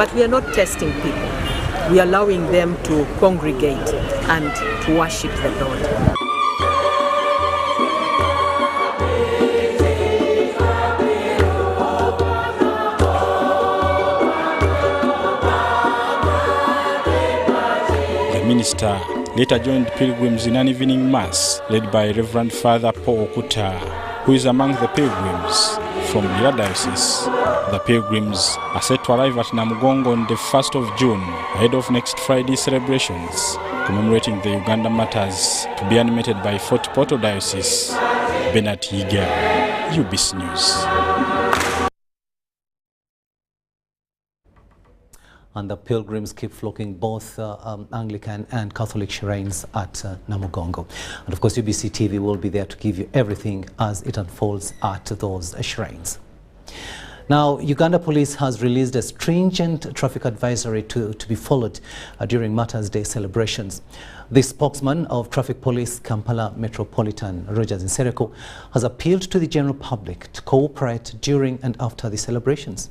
But we are not testing people. We are allowing them to congregate and to worship the Lord. The minister later joined Pilgrims in an evening mass led by Reverend Father Paul Okuta, who is among the Pilgrims from the Diocese. The Pilgrims are set to arrive at Namugongo on the 1st of June, ahead of next Friday's celebrations, commemorating the Uganda Martyrs, to be animated by Fort Portal Diocese. Bernard Yiga, UBC News. And the Pilgrims keep flocking, both Anglican and Catholic shrines at Namugongo. And of course, UBC TV will be there to give you everything as it unfolds at those shrines. Now, Uganda Police has released a stringent traffic advisory to be followed during Martyrs Day celebrations. The spokesman of Traffic Police Kampala Metropolitan, Rogers Nsereko, has appealed to the general public to cooperate during and after the celebrations.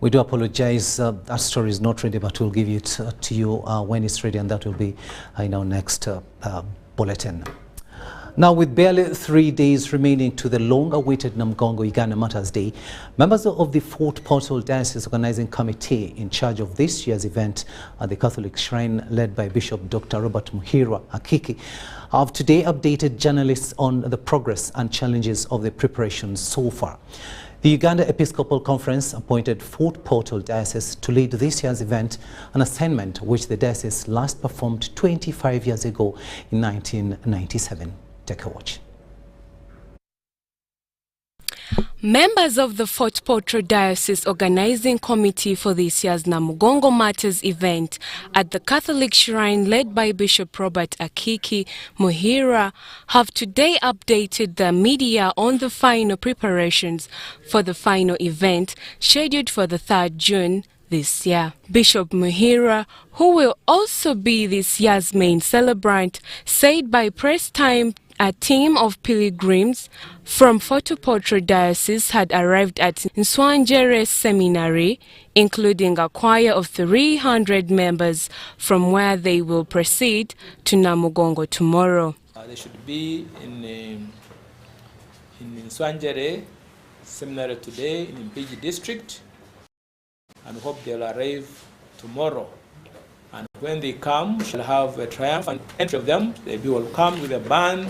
We do apologize, that story is not ready, but we'll give it to you when it's ready, and that will be in our next bulletin. Now, with barely 3 days remaining to the long-awaited Namugongo Uganda Martyrs Day, members of the Fort Portal Diocese Organizing Committee in charge of this year's event at the Catholic Shrine, led by Bishop Dr. Robert Muhira Akiki, have today updated journalists on the progress and challenges of the preparations so far. The Uganda Episcopal Conference appointed Fort Portal Diocese to lead this year's event, an assignment which the diocese last performed 25 years ago in 1997. Take a watch. Members of the Fort Portal Diocese Organizing Committee for this year's Namugongo Martyrs event at the Catholic Shrine, led by Bishop Robert Akiki Muhira, have today updated the media on the final preparations for the final event scheduled for the 3rd June this year. Bishop Muhira, who will also be this year's main celebrant, said by press time a team of pilgrims from Fort Portal Diocese had arrived at Nswanjere Seminary, including a choir of 300 members, from where they will proceed to Namugongo tomorrow. They should be in Nswanjere Seminary today in Mpigi district, and hope they'll arrive tomorrow. And when they come, we shall have a triumphant entry of them. They will come with a band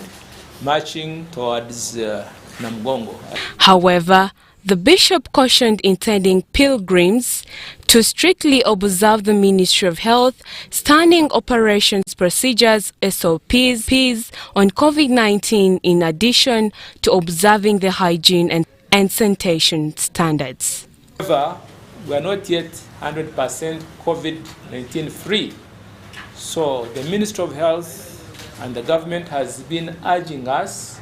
marching towards Namugongo. However, the bishop cautioned intending pilgrims to strictly observe the Ministry of Health standing operations procedures (SOPs) on COVID-19, in addition to observing the hygiene and sanitation standards. However, we are not yet 100% COVID-19 free. So the Ministry of Health and the government has been urging us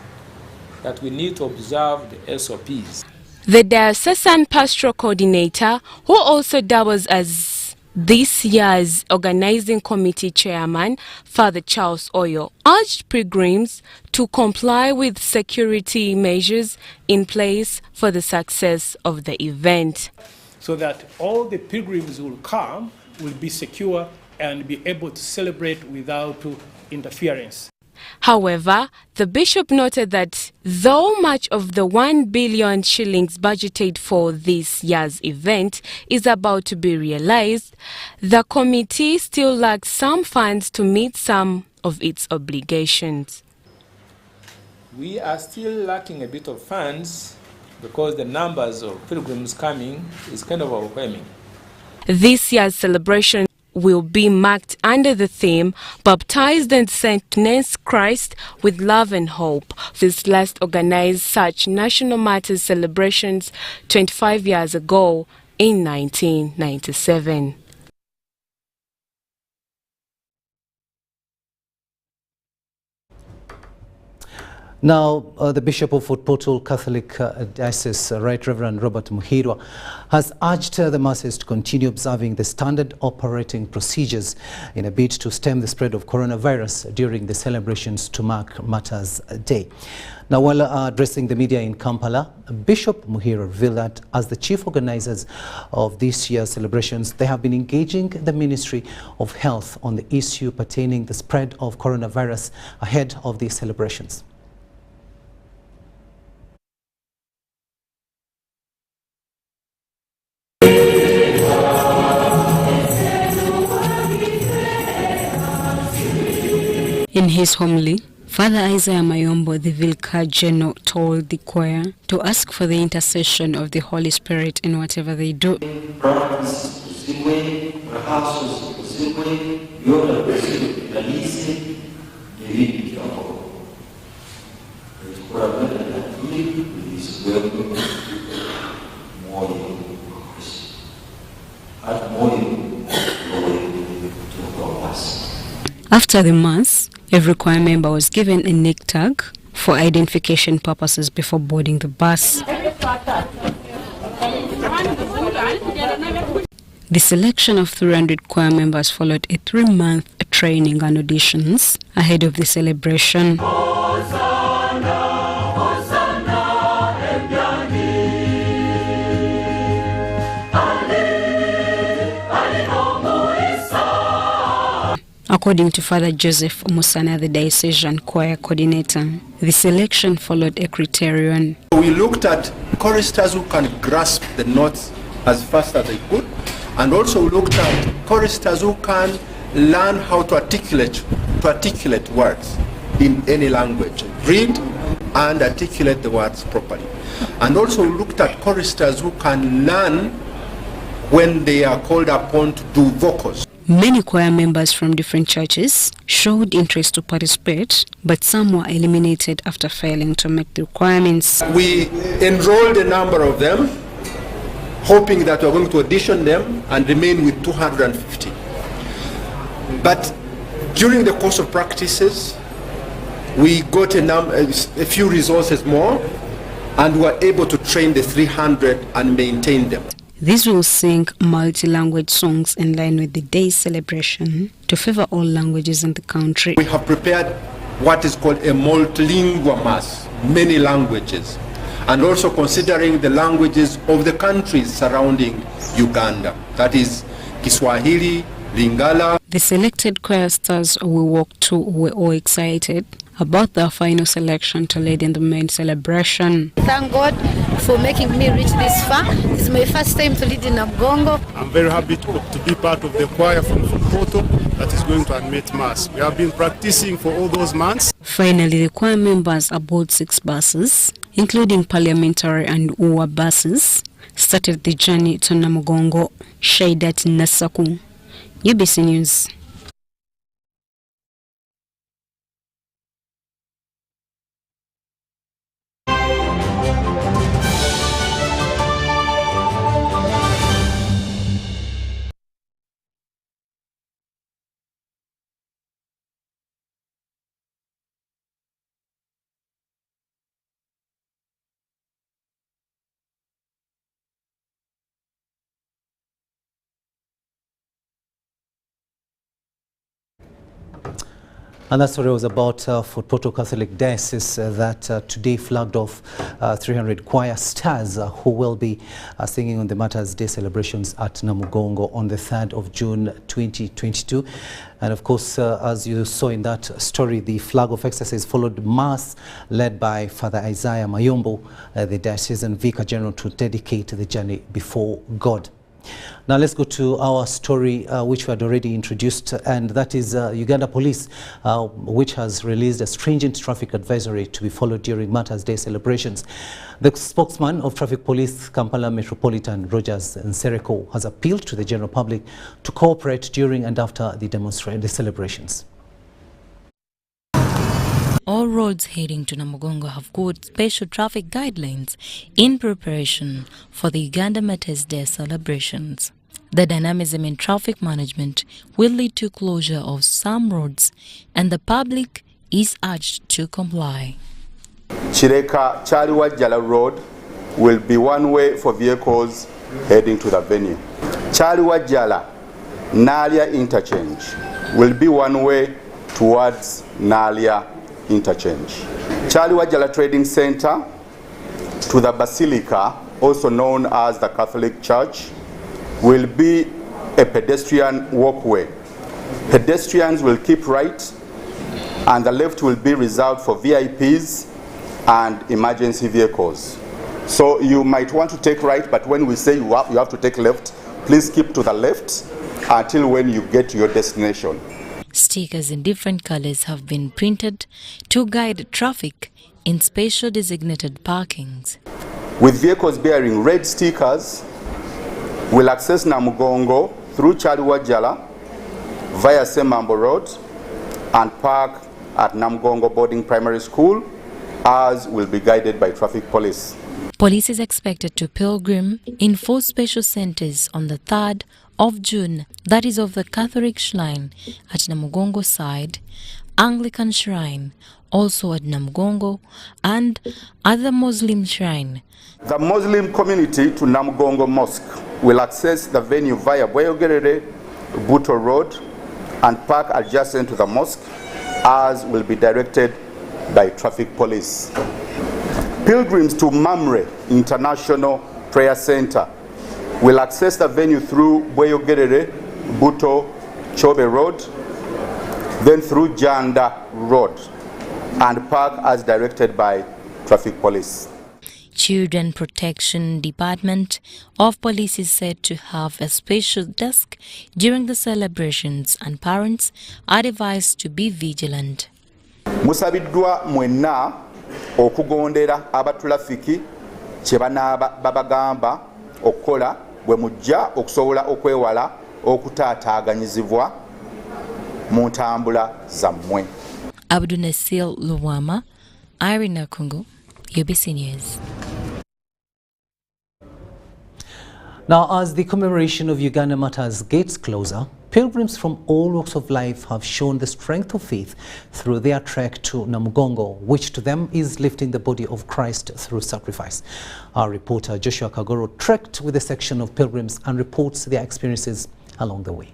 that we need to observe the SOPs. The diocesan pastoral coordinator, who also doubles as this year's organizing committee chairman, Father Charles Lwanga, urged pilgrims to comply with security measures in place for the success of the event, so that all the pilgrims who will come will be secure and be able to celebrate without interference. However, the bishop noted that though much of the 1 billion shillings budgeted for this year's event is about to be realized, the committee still lacks some funds to meet some of its obligations. We are still lacking a bit of funds because the numbers of pilgrims coming is kind of overwhelming. This year's celebration will be marked under the theme Baptized and Sent to Nurse Christ with Love and Hope. This last organized such national martyrs celebrations 25 years ago in 1997. Now, the Bishop of Fort Portal Catholic Diocese, Right Reverend Robert Muhirwa, has urged the masses to continue observing the standard operating procedures in a bid to stem the spread of coronavirus during the celebrations to mark Martyrs Day. Now, while addressing the media in Kampala, Bishop Muhirwa revealed that as the chief organizers of this year's celebrations, they have been engaging the Ministry of Health on the issue pertaining the spread of coronavirus ahead of these celebrations. In his homily, Father Isaiah Mayombo, the Vicar General, told the choir to ask for the intercession of the Holy Spirit in whatever they do. After the Mass, every choir member was given a neck tag for identification purposes before boarding the bus. The selection of 300 choir members followed a 3-month training and auditions ahead of the celebration. According to Father Joseph Musana, the diocesan choir coordinator, the selection followed a criterion. We looked at choristers who can grasp the notes as fast as they could, and also looked at choristers who can learn how to articulate words in any language, read and articulate the words properly. And also looked at choristers who can learn when they are called upon to do vocals. Many choir members from different churches showed interest to participate, but some were eliminated after failing to meet the requirements. We enrolled a number of them, hoping that we are going to audition them and remain with 250. But during the course of practices, we got a few resources more, and were able to train the 300 and maintain them. These will sing multi-language songs in line with the day's celebration to favor all languages in the country. We have prepared what is called a multilingual mass, many languages, and also considering the languages of the countries surrounding Uganda, that is Kiswahili, Lingala. The selected choir stars we walked to were all excited about their final selection to lead in the main celebration. Thank God for making me reach this far. This is my first time to lead in Namugongo. I'm very happy to be part of the choir from Porto that is going to admit Mass. We have been practicing for all those months. Finally, the choir members aboard 6 buses, including parliamentary and UWA buses, started the journey to Namugongo. Shaidat Nasaku, UBC News. And that story was about Fort Portal Catholic Diocese that today flagged off 300 choir stars who will be singing on the Martyrs Day celebrations at Namugongo on the 3rd of June 2022. And of course, as you saw in that story, the flag of exercise followed Mass led by Father Isaiah Mayombo, the Diocesan Vicar General, to dedicate the journey before God. Now let's go to our story which we had already introduced, and that is Uganda Police, which has released a stringent traffic advisory to be followed during Martyrs Day celebrations. The spokesman of Traffic Police Kampala Metropolitan, Rogers Nsereko, has appealed to the general public to cooperate during and after the celebrations. All roads heading to Namugongo have got special traffic guidelines in preparation for the Uganda Martyrs Day celebrations. The dynamism in traffic management will lead to closure of some roads, and the public is urged to comply. Chireka Chaliwajala Road will be one way for vehicles heading to the venue. Chaliwajala Nalia Interchange will be one way towards Nalia Interchange. Chaliwajala Trading Center to the Basilica, also known as the Catholic Church, will be a pedestrian walkway. Pedestrians will keep right, and the left will be reserved for VIPs and emergency vehicles. So you might want to take right, but when we say you have to take left, please keep to the left until when you get to your destination. Stickers in different colors have been printed to guide traffic in special designated parkings. With vehicles bearing red stickers, we'll access Namugongo through Chaliwajala via Semambo Road and park at Namugongo Boarding Primary School, as will be guided by traffic police. Police is expected to pilgrim in 4 special centers on the 3rd of June, that is of the Catholic Shrine at Namugongo side, Anglican Shrine also at Namugongo, and other Muslim shrine. The Muslim community to Namugongo Mosque will access the venue via Boyogerere, Buto Road and park adjacent to the mosque, as will be directed by traffic police. Pilgrims to Mamre International Prayer Center will access the venue through Boyogerere, Buto, Chobe Road, then through Janda Road and park as directed by traffic police. Children Protection Department of Police is said to have a special desk during the celebrations, and parents are advised to be vigilant. Musabiddwa mwenna okugondera abatulafiki kye babagamba okukola bwe mujja okusobola okwewala okutaataaganyizibwa mu ntambula zammwe. Charles Lwanga, Irene Kungu, UBC News. Now, as the commemoration of Uganda Martyrs gets closer, pilgrims from all walks of life have shown the strength of faith through their trek to Namugongo, which to them is lifting the body of Christ through sacrifice. Our reporter Joshua Kagoro trekked with a section of pilgrims and reports their experiences along the way.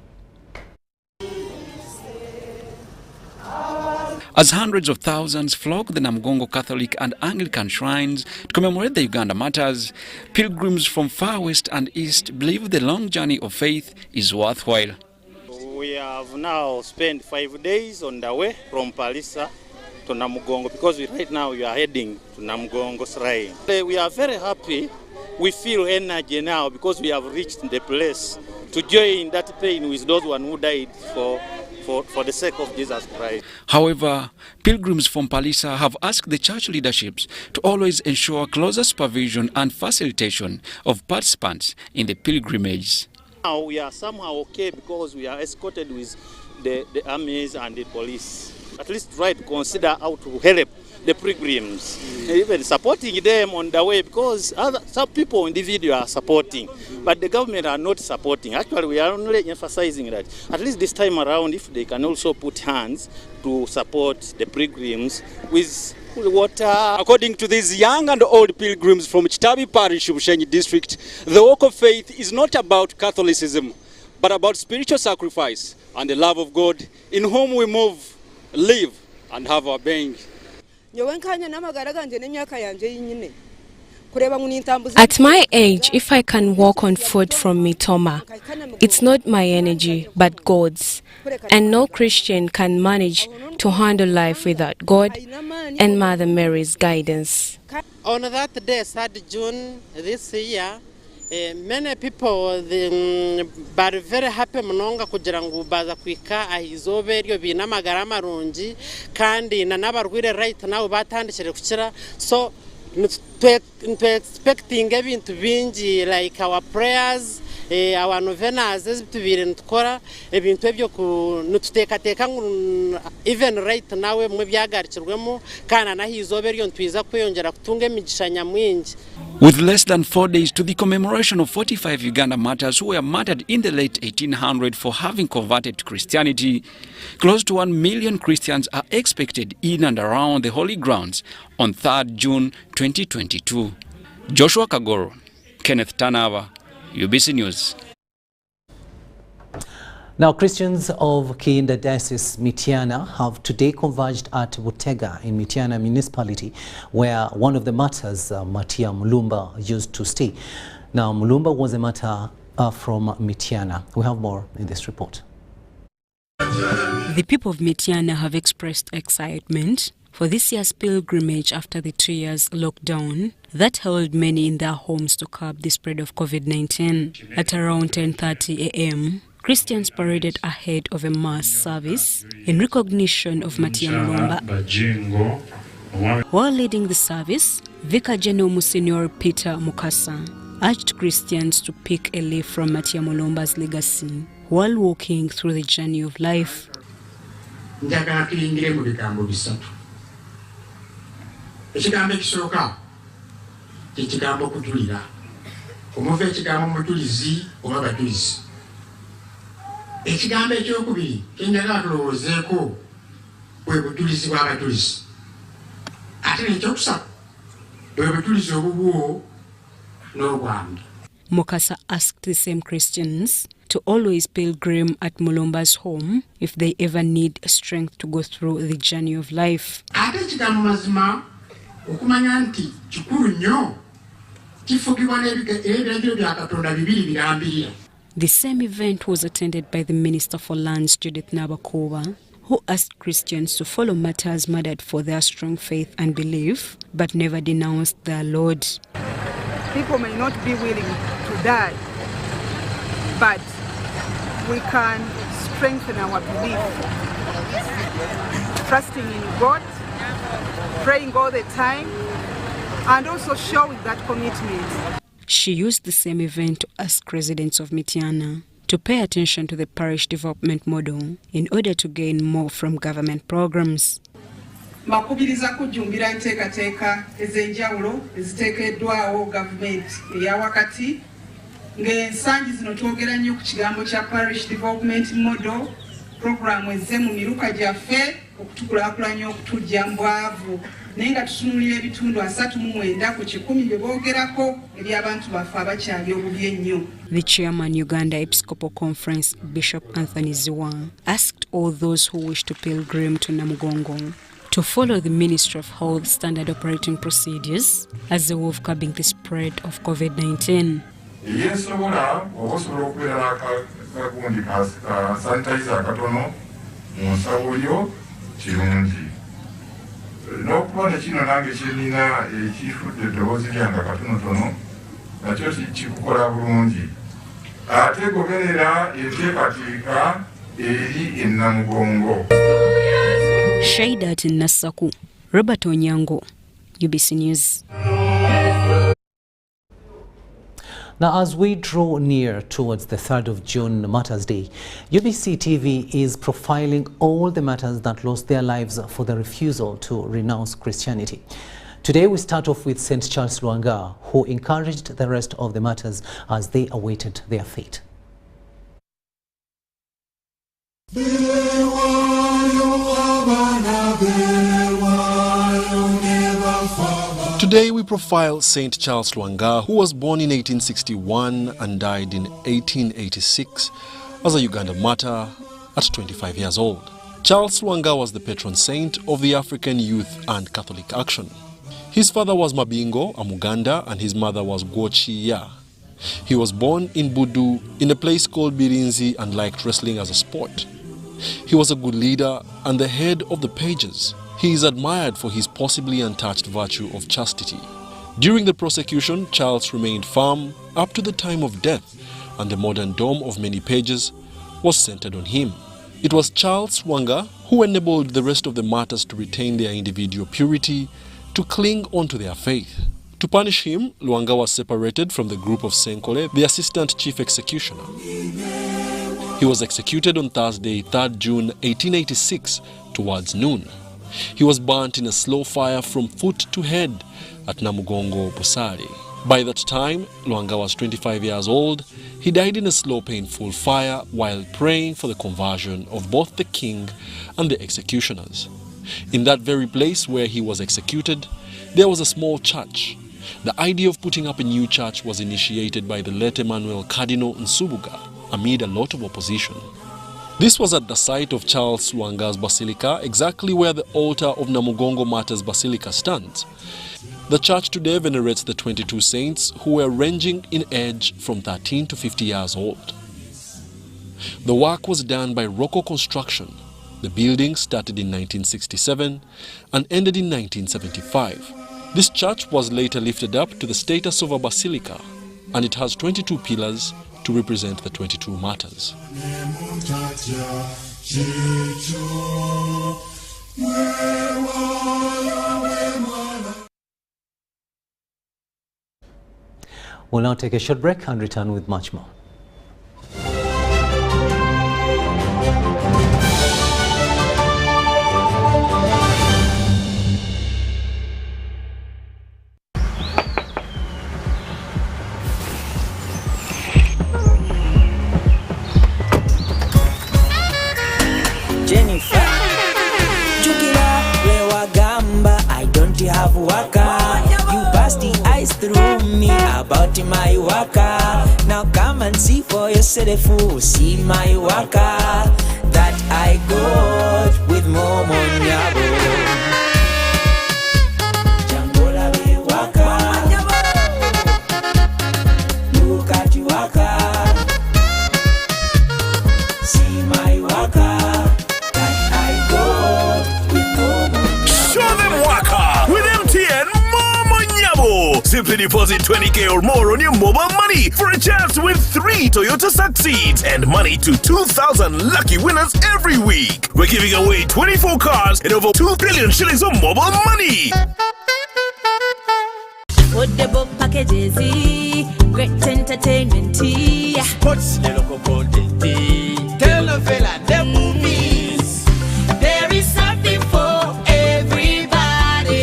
As hundreds of thousands flock the Namugongo Catholic and Anglican shrines to commemorate the Uganda Martyrs, pilgrims from far west and east believe the long journey of faith is worthwhile. We have now spent 5 days on the way from Parish to Namugongo, because right now we are heading to Namugongo Shrine. We are very happy. We feel energy now because we have reached the place to join that pain with those who died for the sake of Jesus Christ. However, pilgrims from Palisa have asked the church leaderships to always ensure closer supervision and facilitation of participants in the pilgrimage. Now we are somehow okay because we are escorted with the armies and the police. At least try to consider how to help the pilgrims, even supporting them on the way, because some people individually are supporting, but the government are not supporting. Actually, we are only emphasizing that at least this time around, if they can also put hands to support the pilgrims with water. According to these young and old pilgrims from Chitabi Parish, Bushenyi district, the walk of faith is not about Catholicism, but about spiritual sacrifice and the love of God, in whom we move, live, and have our being. At my age, if I can walk on foot from Mityana, it's not my energy, but God's. And no Christian can manage to handle life without God and Mother Mary's guidance. On that day, 3rd June this year, many people are very happy munonga kugira ngo baza kwika ahizobe ryo bina magara marungi kandi na nabarwire right now batandikire kukira, so to expecting ebintu bingi like our prayers our novenas tubire ntukora ebintu ebyo nututekateka even right nawe mwe byagarikirwemo kana nahizobe ryo ntwiza kweyongera kutunga emigisha nyamwingi. With less than 4 days to the commemoration of 45 Uganda martyrs who were martyred in the late 1800s for having converted to Christianity, close to 1 million Christians are expected in and around the holy grounds on 3rd June 2022. Joshua Kagoro, Kenneth Tanava, UBC News. Now, Christians of Kiijanangoma Diocese Mityana have today converged at Butega in Mityana municipality, where one of the martyrs, Matia Mulumba, used to stay. Now, Mulumba was a martyr from Mityana. We have more in this report. The people of Mityana have expressed excitement for this year's pilgrimage after the 2 years lockdown that held many in their homes to curb the spread of COVID-19. At around 10:30 a.m., Christians paraded ahead of a mass service in recognition of Matia Mulumba. While leading the service, Vicar General Monsignor Peter Mukasa urged Christians to pick a leaf from Matia Mulumba's legacy while walking through the journey of life. Ekigambo ekisooka ekigambo kutulira omuva ekigambo mutulizi oba batulizi. Ekigambo ekyokubiri kyenjagala tulowoozeeko bwe butulizi bw'abatulizi ate n'ekyokusatu bwe butulizi obubwo n'obwangu. Mukasa asked the same Christians to always pilgrim at Mulumba's home if they ever need strength to go through the journey of life. Ate ekigambo mazima okumanya nti kikulu nnyo kifugibwa n'ebiragiro bya Katonda bibiri birambirira. The same event was attended by the Minister for Lands, Judith Nabakuba, who asked Christians to follow martyrs murdered for their strong faith and belief, but never denounced their Lord. People may not be willing to die, but we can strengthen our belief, trusting in God, praying all the time, and also showing that commitment. She used the same event to ask residents of Mityana to pay attention to the parish development model in order to gain more from government programs. Makubiriza kujumbira enteekateeka ez'enjawulo eziteekeddwawo gavumenti eya wakati ng'ensangi zino twogera nnyo ku kigambo kya parish development model program ezze mu miruka gyaffe okutukulaakulanya okutujja mu bwavu naye nga tutunulira ebitundu 39 ku 10 bye boogerako eby'abantu baffe abakyali obubi ennyo. The chairman Uganda Episcopal Conference, Bishop Anthony Ziwa, asked all those who wish to pilgrim to Namugongo to follow the Ministry of Health standard operating procedures as a way of curbing the spread of COVID-19. Yesobola okusobola okubeera n'akagundi ka sanitizer akatono mu nsawo yo kirungi. N'okuba ne kino nange kyenina ekifudde eddoboozi lyange akatonotono nakyo kikukola bulungi. Ate goberera enteekateeka eri e Namugongo. Shaidat Nasaku, Robert Onyango, UBC News. Now, as we draw near towards the 3rd of June, Martyrs Day, UBC TV is profiling all the martyrs that lost their lives for the refusal to renounce Christianity. Today, we start off with St. Charles Lwanga, who encouraged the rest of the martyrs as they awaited their fate. Today we profile St. Charles Lwanga, who was born in 1861 and died in 1886 as a Uganda martyr at 25 years old. Charles Lwanga was the patron saint of the African Youth and Catholic Action. His father was Mabingo, a Muganda, and his mother was Gwochiya. He was born in Budu in a place called Birinzi and liked wrestling as a sport. He was a good leader and the head of the pages. He is admired for his possibly untouched virtue of chastity. During the prosecution, Charles remained firm up to the time of death, and the modern dome of many pages was centered on him. It was Charles Lwanga who enabled the rest of the martyrs to retain their individual purity, to cling onto their faith. To punish him, Lwanga was separated from the group of Senkole, the assistant chief executioner. He was executed on Thursday, 3rd June 1886, towards noon. He was burnt in a slow fire from foot to head at Namugongo, Busari. By that time, Lwanga was 25 years old. He died in a slow, painful fire while praying for the conversion of both the king and the executioners. In that very place where he was executed, there was a small church. The idea of putting up a new church was initiated by the late Emmanuel Cardinal Nsubuga amid a lot of opposition. This was at the site of Charles Lwanga's Basilica, exactly where the altar of Namugongo Martyrs Basilica stands. The church today venerates the 22 saints who were ranging in age from 13 to 50 years old. The work was done by Rocco Construction. The building started in 1967 and ended in 1975. This church was later lifted up to the status of a basilica, and it has 22 pillars to represent the 22 martyrs. We'll now take a short break and return with much more. Jennifer, Jukira, Rewagamba, I don't have waka. You passed the eyes through me about my waka. Now come and see for yourself, see my waka that I got with Momo Nyabo. Jangola be waka, look at you waka, see my waka. Simply deposit 20K or more on your mobile money for a chance to win 3 Toyota Succeeds and money to 2,000 lucky winners every week. We're giving away 24 cars and over 2 billion shillings of mobile money. Football packages, great entertainment, sports, the local content, telenovela, the movies. There is something for everybody.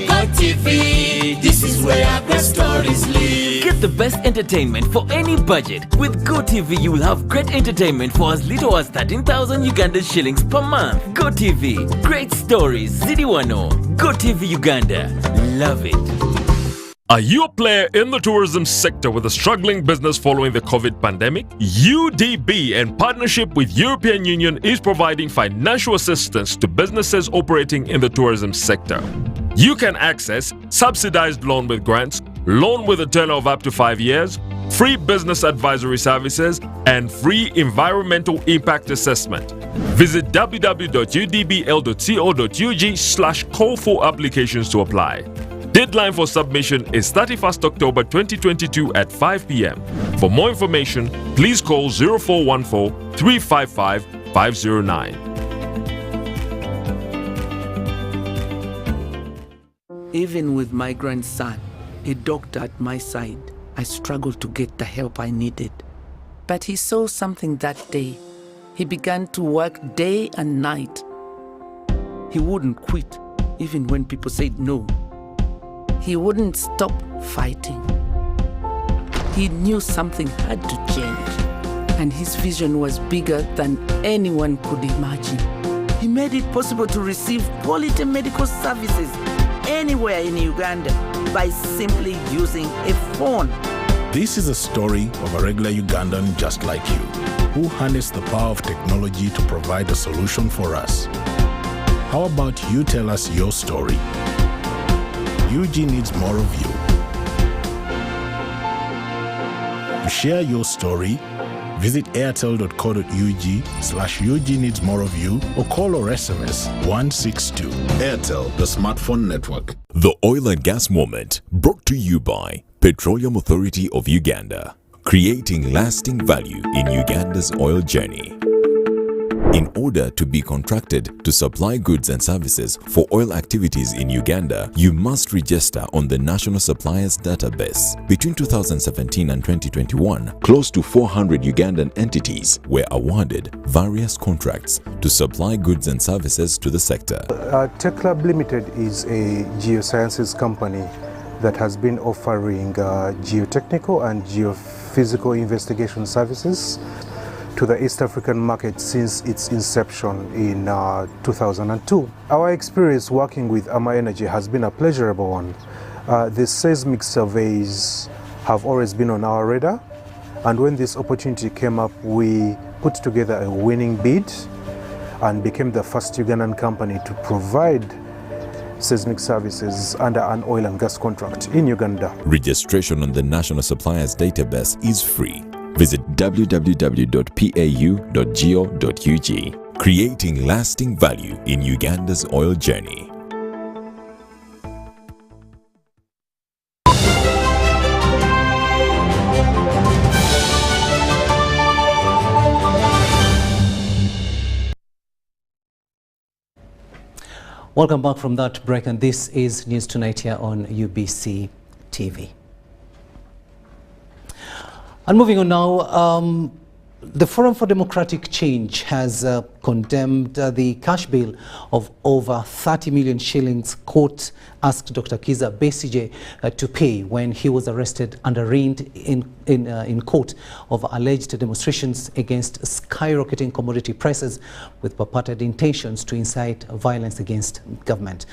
Go TV, this is where great stories live. Get the best entertainment for any budget. With GoTV, you will have great entertainment for as little as 13,000 Uganda shillings per month. GoTV, great stories, Zidiwano. GoTV Uganda, love it. Are you a player in the tourism sector with a struggling business following the COVID pandemic? UDB, in partnership with European Union, is providing financial assistance to businesses operating in the tourism sector. You can access subsidized loan with grants, loan with a tenure of up to 5 years, free business advisory services, and free environmental impact assessment. Visit www.udbl.co.ug/call for applications to apply. Deadline for submission is 31st October 2022 at 5 p.m. For more information, please call 0414 355 509. Even with my grandson, a doctor at my side, I struggled to get the help I needed. But he saw something that day. He began to work day and night. He wouldn't quit, even when people said no. He wouldn't stop fighting. He knew something had to change, and his vision was bigger than anyone could imagine. He made it possible to receive quality medical services anywhere in Uganda by simply using a phone. This is a story of a regular Ugandan just like you, who harnessed the power of technology to provide a solution for us. How about you tell us your story? UG needs more of you. To share your story, visit airtel.co.ug/UG needs more of you or call or SMS 162. Airtel, the smartphone network. The Oil and Gas Moment, brought to you by Petroleum Authority of Uganda, creating lasting value in Uganda's oil journey. In order to be contracted to supply goods and services for oil activities in Uganda, you must register on the National Suppliers Database. Between 2017 and 2021, close to 400 Ugandan entities were awarded various contracts to supply goods and services to the sector. Tech Club Limited is a geosciences company that has been offering geotechnical and geophysical investigation services to the East African market since its inception in 2002. Our experience working with Ama Energy has been a pleasurable one. The seismic surveys have always been on our radar, and when this opportunity came up, we put together a winning bid and became the first Ugandan company to provide seismic services under an oil and gas contract in Uganda. Registration on the National Suppliers Database is free. Visit www.pau.go.ug, creating lasting value in Uganda's oil journey. Welcome back from that break, and this is News Tonight here on UBC TV. And moving on now, the Forum for Democratic Change has condemned the cash bail of over 30 million shillings court asked Dr. Kizza Besigye to pay when he was arrested and arraigned in court over alleged demonstrations against skyrocketing commodity prices with purported intentions to incite violence against government.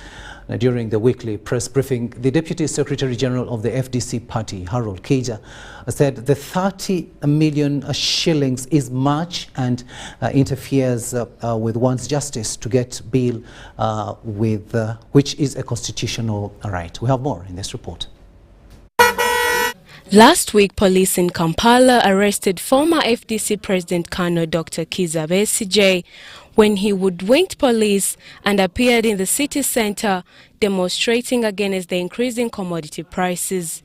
During the weekly press briefing, the Deputy Secretary General of the FDC party, Harold Keija, said the 30 million shillings is much and interferes with one's justice to get bail, which is a constitutional right. We have more in this report. Last week, police in Kampala arrested former FDC President Colonel Dr. Kizza Besigye when he hoodwinked police and appeared in the city center demonstrating against the increasing commodity prices.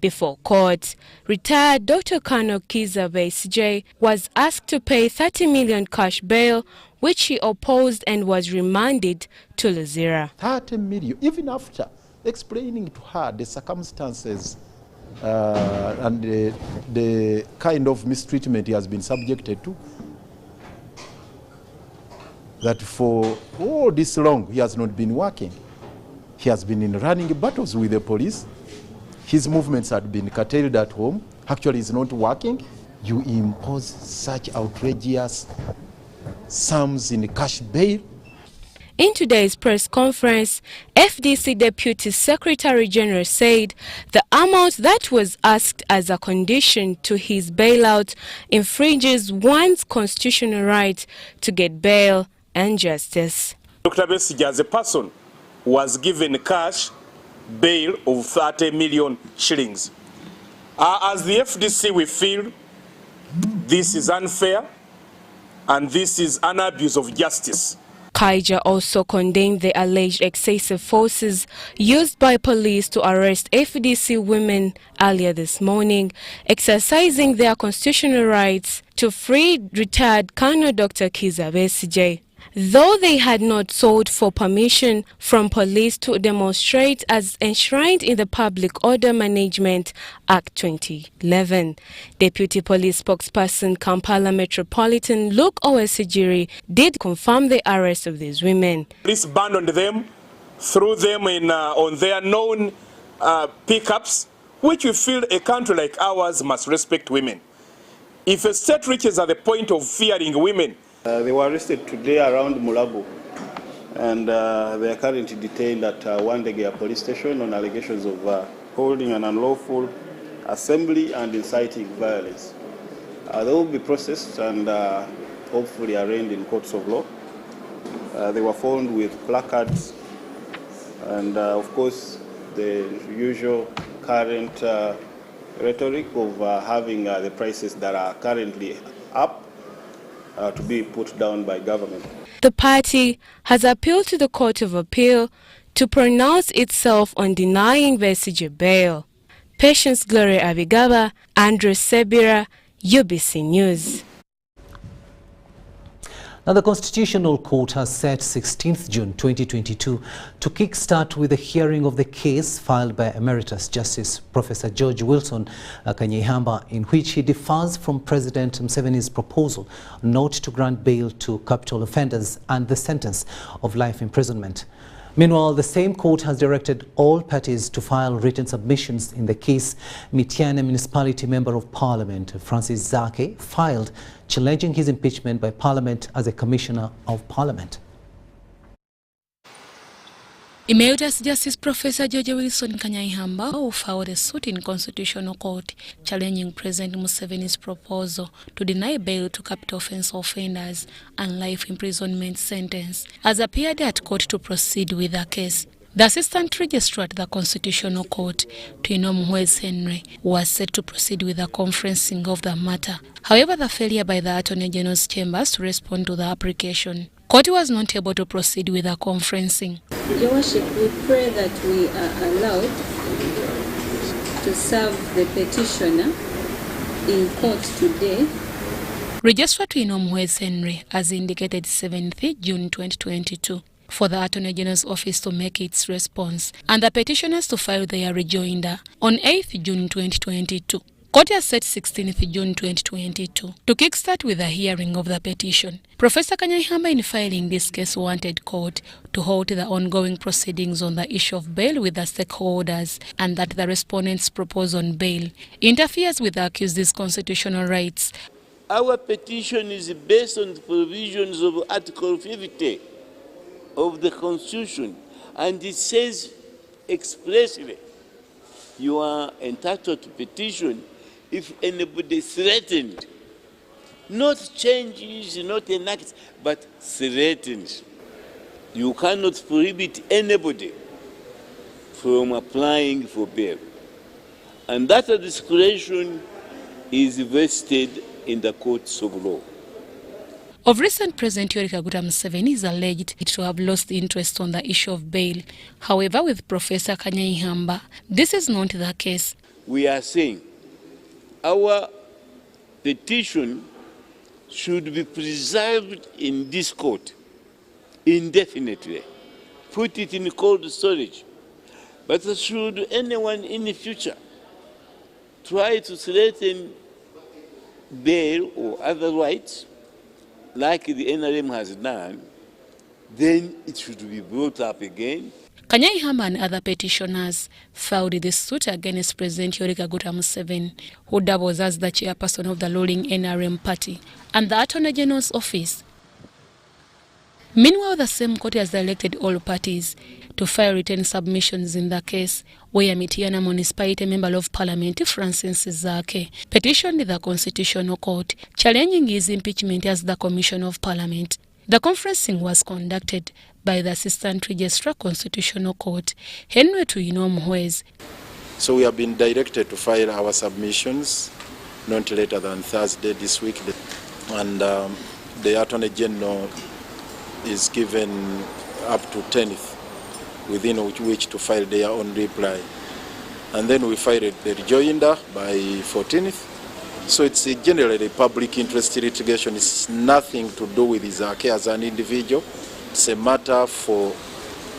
Before court, retired Dr. Colonel Kizza Besigye was asked to pay 30 million cash bail, which he opposed and was remanded to Luzira. 30 million, even after explaining to her the circumstances and the kind of mistreatment he has been subjected to, that for all this long he has not been working. He has been in running battles with the police. His movements had been curtailed at home. Actually, he's not working. You impose such outrageous sums in cash bail. In today's press conference, FDC Deputy Secretary General said the amount that was asked as a condition to his bailout infringes one's constitutional right to get bail and justice. Dr. Besigye, as a person, was given cash bail of 30 million shillings. As the FDC, we feel this is unfair and this is an abuse of justice. Kiija also condemned the alleged excessive forces used by police to arrest FDC women earlier this morning, exercising their constitutional rights to free retired Colonel Dr. Kizza Besigye. Though they had not sought for permission from police to demonstrate as enshrined in the Public Order Management Act 2011. Deputy Police Spokesperson Kampala Metropolitan Luke Owesijiri did confirm the arrest of these women. Police banned on them, threw them in on their known pickups, which we feel a country like ours must respect women. If a state reaches at the point of fearing women, they were arrested today around Mulago, and they are currently detained at Wandegea police station on allegations of holding an unlawful assembly and inciting violence. They will be processed and hopefully arraigned in courts of law. They were found with placards and, of course, the usual current rhetoric of having the prices that are currently up to be put down by government. The party has appealed to the Court of Appeal to pronounce itself on denying Besigye bail. Patience Gloria Abigaba, Andrew Sebira, UBC News. Now, the Constitutional Court has set 16th June 2022 to kickstart with a hearing of the case filed by Emeritus Justice Professor George Wilson Kanyihamba, in which he differs from President Museveni's proposal not to grant bail to capital offenders and the sentence of life imprisonment. Meanwhile, the same court has directed all parties to file written submissions in the case Mityana Municipality Member of Parliament Francis Zake filed, challenging his impeachment by Parliament as a Commissioner of Parliament. Emeritus Justice Professor George Wilson Kanyihamba, who filed a suit in Constitutional Court challenging President Museveni's proposal to deny bail to capital offence offenders and life imprisonment sentence, has appeared at court to proceed with the case. The Assistant Registrar at the Constitutional Court, Muhwezi Henry, was set to proceed with the conferencing of the matter. However, the failure by the Attorney General's chambers to respond to the application, court was not able to proceed with the conferencing. Your Worship, we pray that we are allowed to serve the petitioner in court today. Registrar Muhwezi Henry has indicated 7th June 2022 for the Attorney General's office to make its response and the petitioners to file their rejoinder on 8th June 2022. Court has set 16th June 2022 to kickstart with the hearing of the petition. Professor Kanyihamba, in filing this case, wanted court to halt the ongoing proceedings on the issue of bail with the stakeholders, and that the respondent's proposal on bail interferes with the accused's constitutional rights. Our petition is based on the provisions of Article 50 of the Constitution, and it says expressly you are entitled to petition if anybody threatened, not changes, not enact, but threatened. You cannot prohibit anybody from applying for bail. And that discretion is vested in the courts of law. Of recent, President Museveni is alleged to have lost interest on the issue of bail. However, with Professor Kanyihamba, this is not the case. We are saying our petition should be preserved in this court indefinitely, put it in cold storage. But should anyone in the future try to threaten bail or other rights, like the NRM has done, then it should be brought up again. Kanyihamba and other petitioners filed this suit against President Museveni, who doubles as the chairperson of the ruling NRM party, and the Attorney General's office. Meanwhile, the same court has directed all parties to file written submissions in the case where Mityana Municipality Member of Parliament Francis Zake petitioned the Constitutional Court challenging his impeachment as the Commissioner of Parliament. The conferencing was conducted by the Assistant Registrar Constitutional Court, Henry Muhwezi. So we have been directed to file our submissions not later than Thursday this week, and the Attorney General is given up to 10th within which to file their own reply. And then we filed the rejoinder by 14th. So it's generally public interest litigation. It's nothing to do with Zake as an individual. It's a matter for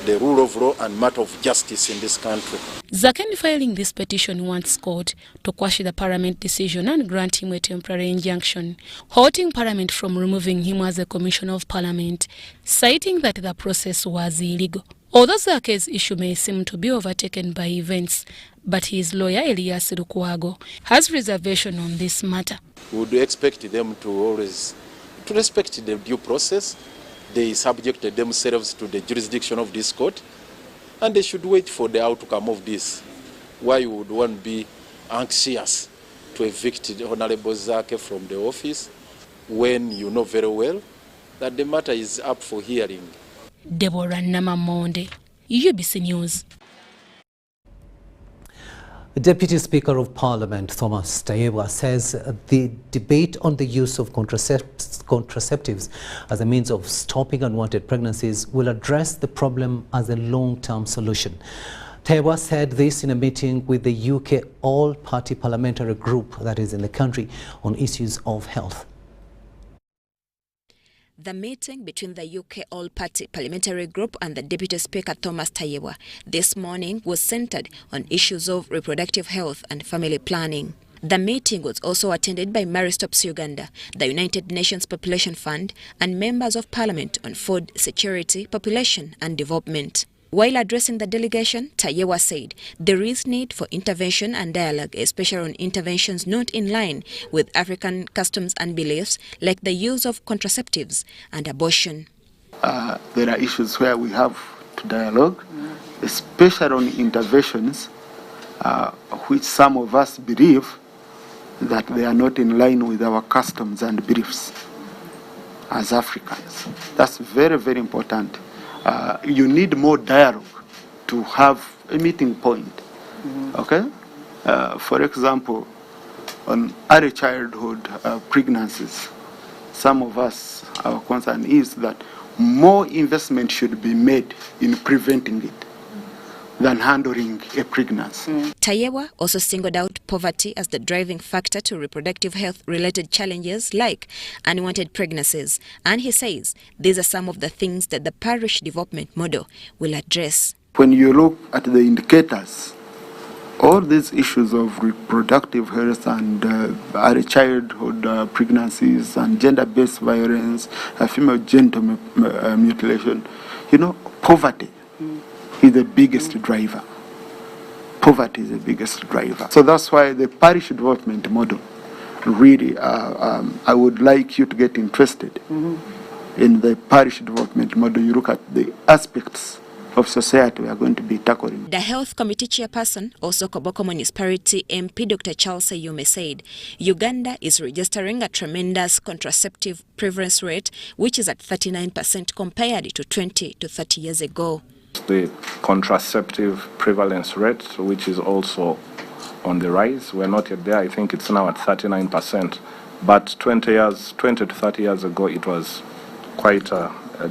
the rule of law and matter of justice in this country. Zake, filing this petition, wants court to quash the Parliament decision and grant him a temporary injunction, halting Parliament from removing him as a Commissioner of Parliament, citing that the process was illegal. Although Zake's issue may seem to be overtaken by events, but his lawyer Elias Lukwago has reservation on this matter. We would expect them to always respect the due process. They subjected themselves to the jurisdiction of this court, and they should wait for the outcome of this. Why would one be anxious to evict the Honorable Zake from the office when you know very well that the matter is up for hearing? Deborah Namamonde, UBC News. Deputy Speaker of Parliament Thomas Tayebwa says the debate on the use of contraceptives as a means of stopping unwanted pregnancies will address the problem as a long-term solution. Tayebwa said this in a meeting with the UK all-party parliamentary group that is in the country on issues of health. The meeting between the UK All-Party Parliamentary Group and the Deputy Speaker Thomas Tayewa this morning was centred on issues of reproductive health and family planning. The meeting was also attended by Martyrs Uganda, the United Nations Population Fund, and members of Parliament on food security, population and development. While addressing the delegation, Tayewa said there is need for intervention and dialogue, especially on interventions not in line with African customs and beliefs, like the use of contraceptives and abortion. There are issues where we have to dialogue, especially on interventions, which some of us believe that they are not in line with our customs and beliefs as Africans. That's very, very important. You need more dialogue to have a meeting point. Okay? For example, on early childhood pregnancies, some of us, our concern is that more investment should be made in preventing it than handling a pregnancy. Tayewa also singled out poverty as the driving factor to reproductive health-related challenges like unwanted pregnancies, and he says these are some of the things that the parish development model will address. When you look at the indicators, all these issues of reproductive health and early childhood pregnancies and gender-based violence, female genital mutilation, poverty is the biggest driver. Poverty is the biggest driver. So that's why the parish development model, really, I would like you to get interested in the parish development model. You look at the aspects of society we are going to be tackling. The Health Committee Chairperson, also Koboko Municipality MP Dr. Charles Lwanga said Uganda is registering a tremendous contraceptive prevalence rate, which is at 39% compared to 20 to 30 years ago. The contraceptive prevalence rate, which is also on the rise. We're not yet there. I think it's now at 39%. But 20 to 30 years ago, it was quite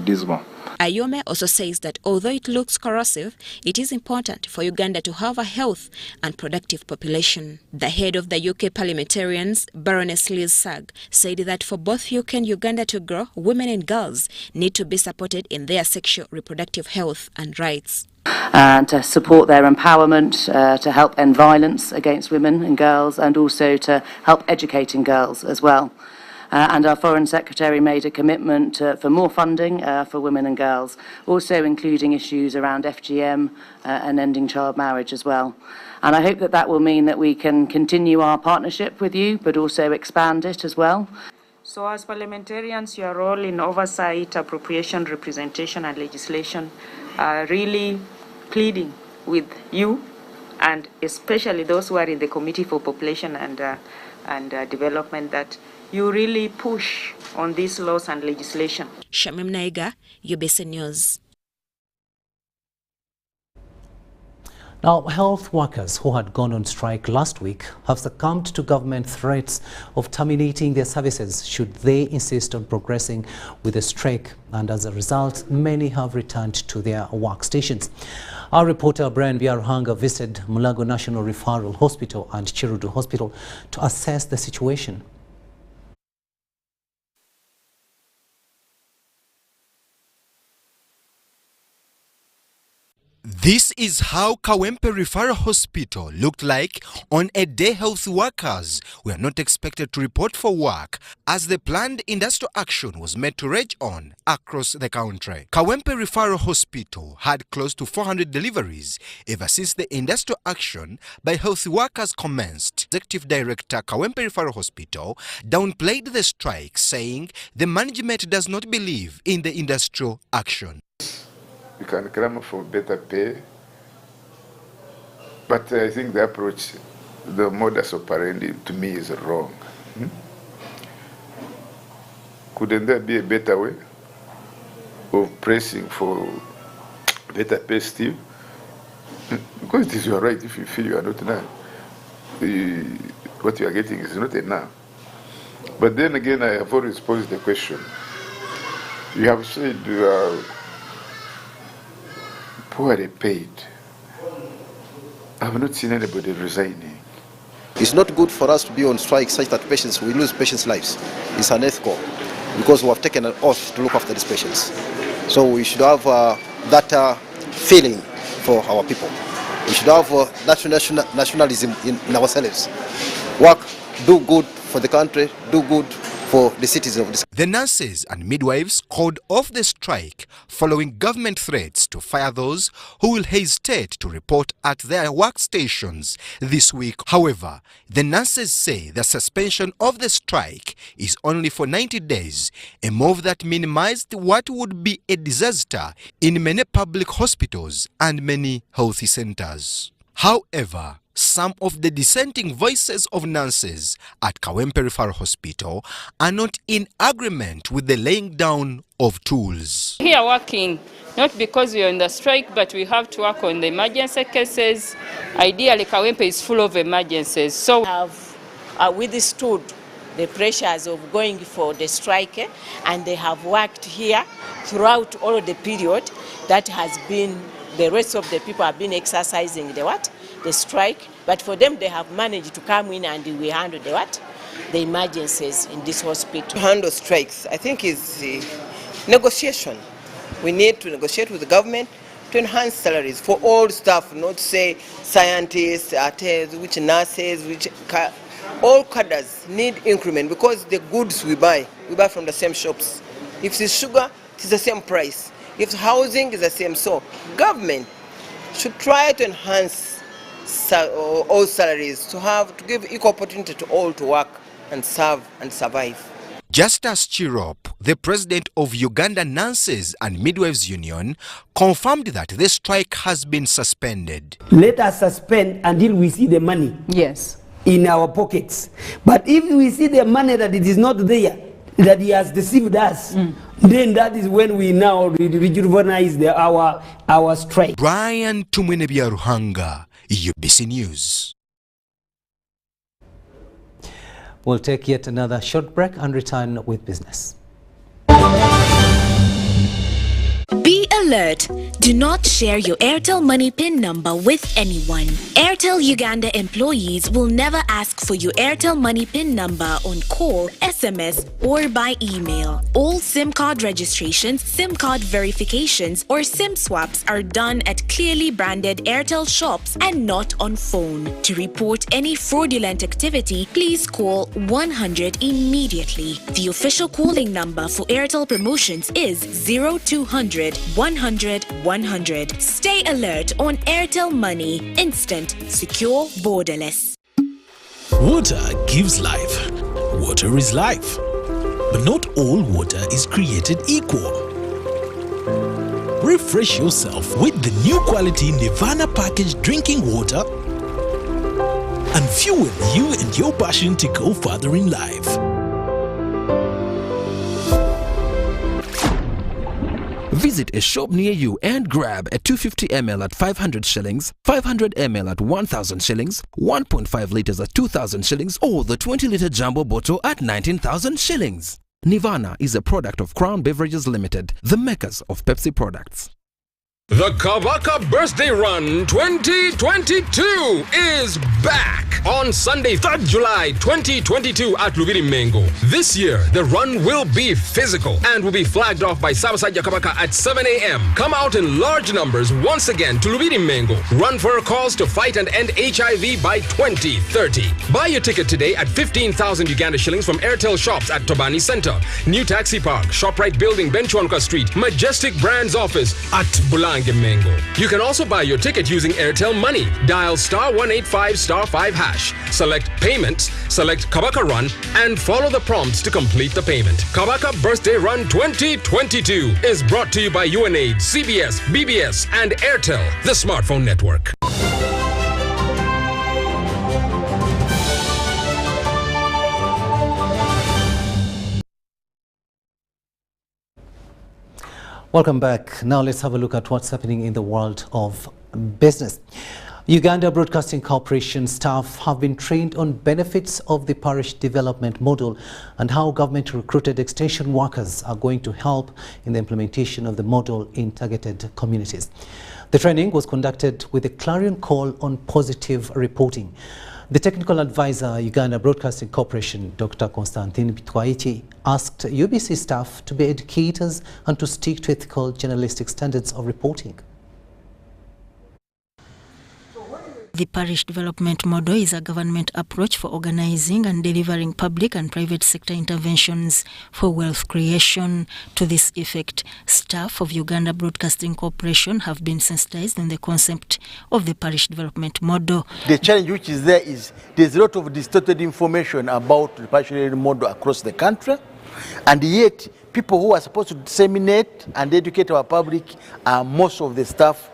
dismal. Ayome also says that although it looks corrosive, it is important for Uganda to have a health and productive population. The head of the UK parliamentarians, Baroness Liz Sag, said that for both UK and Uganda to grow, women and girls need to be supported in their sexual reproductive health and rights. And to support their empowerment, to help end violence against women and girls, and also to help educating girls as well. And our Foreign Secretary made a commitment for more funding for women and girls, also including issues around FGM and ending child marriage as well. And I hope that that will mean that we can continue our partnership with you, but also expand it as well. So as parliamentarians, your role in oversight, appropriation, representation and legislation are really pleading with you, and especially those who are in the Committee for Population and Development, that you really push on these laws and legislation. Shamim Naiga, UBC News. Now, health workers who had gone on strike last week have succumbed to government threats of terminating their services should they insist on progressing with the strike, and as a result, many have returned to their workstations. Our reporter Brian Biaruhanga visited Mulago National Referral Hospital and Chirudu Hospital to assess the situation. This is how Kawempe Referral Hospital looked like on a day health workers were not expected to report for work as the planned industrial action was made to rage on across the country. Kawempe Referral Hospital had close to 400 deliveries ever since the industrial action by health workers commenced. Executive Director Kawempe Referral Hospital downplayed the strike, saying the management does not believe in the industrial action. You can clamor for better pay, but I think the approach, the modus operandi, to me is wrong. Couldn't there be a better way of pressing for better pay still? Because it is your right if you feel you are not enough. What you are getting is not enough. But then again, I have always posed the question. You have said poorly paid. I have not seen anybody resigning. It's not good for us to be on strike such that we lose patients' lives. It's unethical. because we have taken an oath to look after these patients. So we should have that feeling for our people. We should have nationalism in ourselves. Work, do good for the country, do good for the citizens of this. The nurses and midwives called off the strike following government threats to fire those who will hesitate to report at their workstations this week. However, the nurses say the suspension of the strike is only for 90 days, a move that minimized what would be a disaster in many public hospitals and many health centers. However, some of the dissenting voices of nurses at Kawempe Referral Hospital are not in agreement with the laying down of tools. We are working not because we are on the strike, but we have to work on the emergency cases. Ideally, Kawempe is full of emergencies. So we have withstood the pressures of going for the strike, and they have worked here throughout all of the period that has been, the rest of the people have been exercising the strike, but for them they have managed to come in and we handle the emergencies in this hospital. To handle strikes, I think is negotiation. We need to negotiate with the government to enhance salaries for all staff, not say scientists, which nurses, which all cadres need increment, because the goods we buy from the same shops. If it's sugar, it's the same price. If housing is the same, so government should try to enhance all salaries, to give equal opportunity to all to work and serve and survive. Justus Chirop, the president of Uganda Nurses and Midwives Union, confirmed that the strike has been suspended. Let us suspend until we see the money in our pockets. But if we see the money that it is not there, that he has deceived us, then that is when we now rejuvenate our strike. Brian Tumwenebia Ruhanga, UBC News. We'll take yet another short break and return with business. Be alert. Do not share your Airtel Money PIN number with anyone. Airtel Uganda employees will never ask for your Airtel Money PIN number on call, SMS, or by email. All SIM card registrations, SIM card verifications, or SIM swaps are done at clearly branded Airtel shops and not on phone. To report any fraudulent activity, please call 100 immediately. The official calling number for Airtel promotions is 0200 100 100. Stay alert on Airtel Money. Instant, secure, borderless. Water gives life. Water is life. But not all water is created equal. Refresh yourself with the new quality Nirvana packaged drinking water and fuel you and your passion to go further in life. Visit a shop near you and grab a 250 ml at 500 shillings, 500 ml at 1,000 shillings, 1.5 liters at 2,000 shillings, or the 20-liter jumbo bottle at 19,000 shillings. Nirvana is a product of Crown Beverages Limited, the makers of Pepsi products. The Kabaka Birthday Run 2022 is back on Sunday, 3rd July 2022 at Lubiri Mengo. This year, the run will be physical and will be flagged off by Sabasaja Kabaka at 7 a.m. Come out in large numbers once again to Lubiri Mengo. Run for a cause to fight and end HIV by 2030. Buy your ticket today at 15,000 Uganda shillings from Airtel shops at Tobani Center, New Taxi Park, ShopRite Building, Benchwanka Street, Majestic Brands Office at Bulange Mengo. You can also buy your ticket using Airtel Money. Dial *185*5#. Select Payments, select Kabaka Run, and follow the prompts to complete the payment. Kabaka Birthday Run 2022 is brought to you by UNAID, CBS, BBS, and Airtel, the smartphone network. Welcome back. Now let's have a look at what's happening in the world of business. Uganda Broadcasting Corporation staff have been trained on benefits of the parish development model and how government-recruited extension workers are going to help in the implementation of the model in targeted communities. The training was conducted with a clarion call on positive reporting. The technical advisor, Uganda Broadcasting Corporation, Dr. Constantine Bitwaichi, asked UBC staff to be educators and to stick to ethical journalistic standards of reporting. The parish development model is a government approach for organizing and delivering public and private sector interventions for wealth creation. To this effect, staff of Uganda Broadcasting Corporation have been sensitized on the concept of the parish development model. The challenge which is there is there's a lot of distorted information about the parish model across the country, and yet people who are supposed to disseminate and educate our public are most of the staff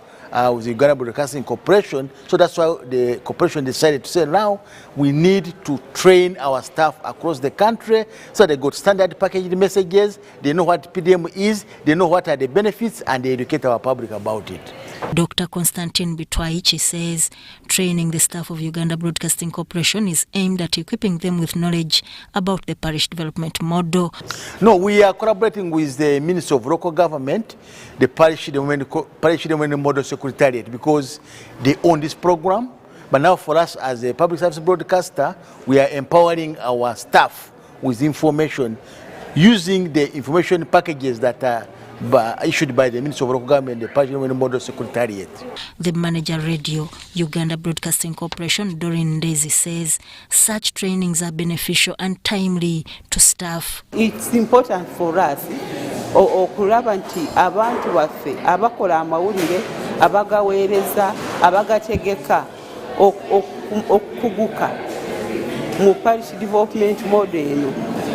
with the Uganda Broadcasting Corporation. So that's why the corporation decided to say now we need to train our staff across the country so they got standard packaged messages, they know what PDM is, they know what are the benefits, and they educate our public about it. Dr. Constantine Bitwaichi says training the staff of Uganda Broadcasting Corporation is aimed at equipping them with knowledge about the parish development model. No, we are collaborating with the Ministry of Local Government, the Parish Development Model Secretariat, because they own this program. But now for us as a public service broadcaster, we are empowering our staff with information using the information packages that are issued by the Ministry of Local Government, the Parish Development Model Secretariat. The manager radio, Uganda Broadcasting Corporation, Doreen Daisy, says such trainings are beneficial and timely to staff. It's important for us okulaba nti abantu baffe abakola amawulire abagaweereza abagategeka okuguka mu parish development model eno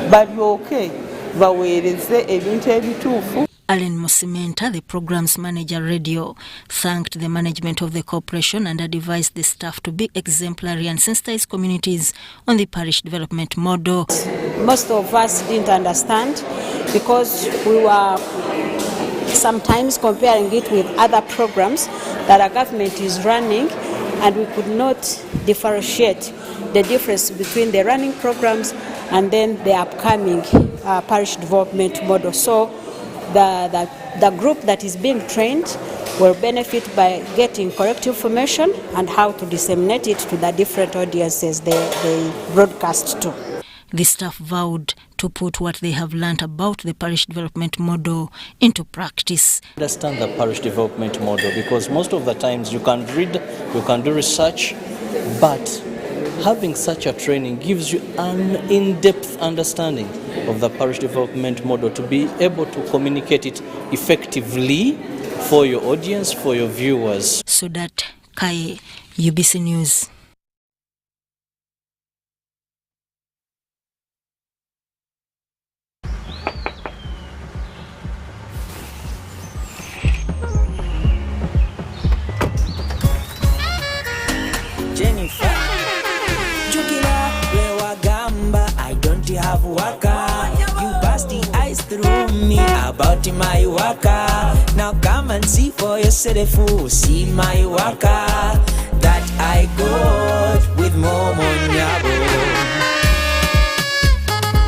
balyoke baweereze ebintu ebituufu. Allen Mosimenta, the program's manager radio, thanked the management of the corporation and advised the staff to be exemplary and sensitize communities on the parish development model. Most of us didn't understand because we were sometimes comparing it with other programs that our government is running, and we could not differentiate the difference between the running programs and then the upcoming parish development model. So the group that is being trained will benefit by getting correct information and how to disseminate it to the different audiences they broadcast to. The staff vowed to put what they have learned about the parish development model into practice. Understand the parish development model, because most of the times you can read, you can do research, but having such a training gives you an in-depth understanding of the parish development model to be able to communicate it effectively for your audience, for your viewers. So that Kaye, UBC News. Have waka, you pass the eyes through me about my waka. Now come and see for yourself, see my waka that I got with Momo Nyabo.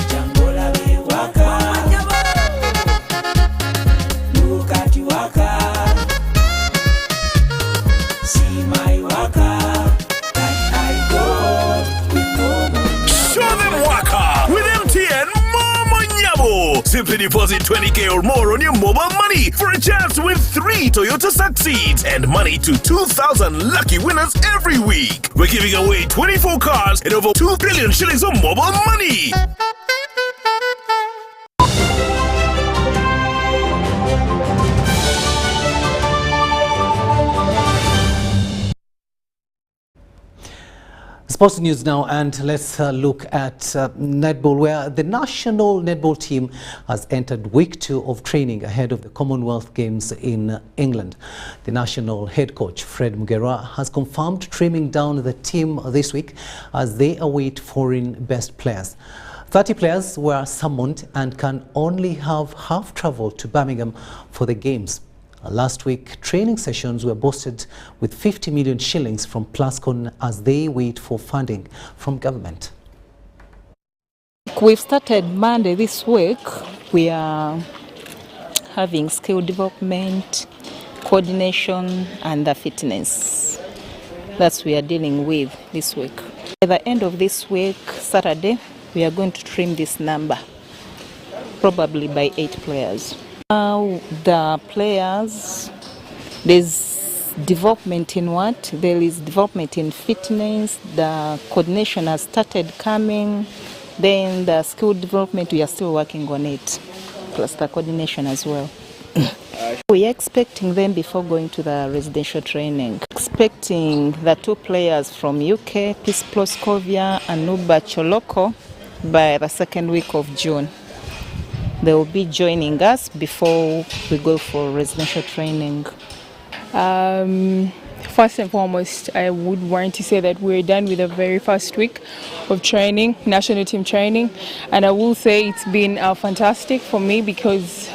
Jambola be waka, look at you waka, see my waka that I got with Momo Nyabo. Show them waka! Simply deposit 20K or more on your mobile money for a chance to win 3 Toyota Succeeds and money to 2,000 lucky winners every week. We're giving away 24 cars and over 2 billion shillings of mobile money. Sports news now, and let's look at netball, where the national netball team has entered week 2 of training ahead of the Commonwealth Games in England. The national head coach, Fred Mugerwa, has confirmed trimming down the team this week as they await foreign best players. 30 players were summoned and can only have half travel to Birmingham for the Games. Last week, training sessions were boosted with 50 million shillings from Plascon as they wait for funding from government. We've started Monday this week. We are having skill development, coordination, and the fitness. That's what we are dealing with this week. By the end of this week, Saturday, we are going to trim this number, probably by 8 players. Now the players, there's development in what? There is development in fitness, the coordination has started coming, then the skill development, we are still working on it, plus the coordination as well. We are expecting them before going to the residential training. Expecting the 2 players from UK, Peace Ploskovia and Nuba Choloko, by the 2nd week of June. They will be joining us before we go for residential training. First and foremost, I would want to say that we're done with the very first week of training, national team training, and I will say it's been fantastic for me because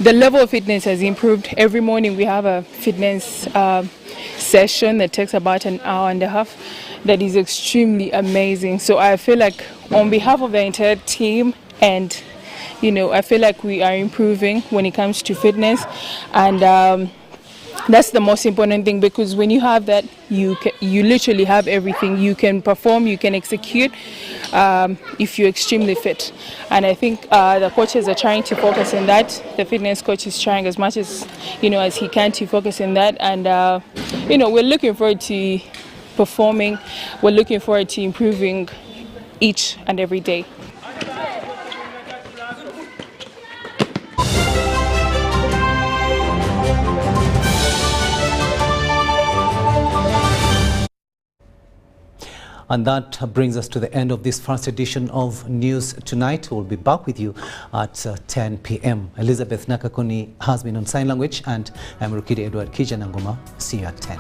the level of fitness has improved. Every morning we have a fitness session that takes about an hour and a half. That is extremely amazing. So I feel like on behalf of the entire team, and I feel like we are improving when it comes to fitness, and that's the most important thing, because when you have that, you literally have everything. You can perform, you can execute if you're extremely fit. And I think the coaches are trying to focus on that. The fitness coach is trying as much as as he can to focus on that. And we're looking forward to performing. We're looking forward to improving each and every day. And that brings us to the end of this first edition of News Tonight. We'll be back with you at 10 p.m. Elizabeth Nakakoni has been on sign language, and I'm Rukidi Kiijanangoma. See you at 10.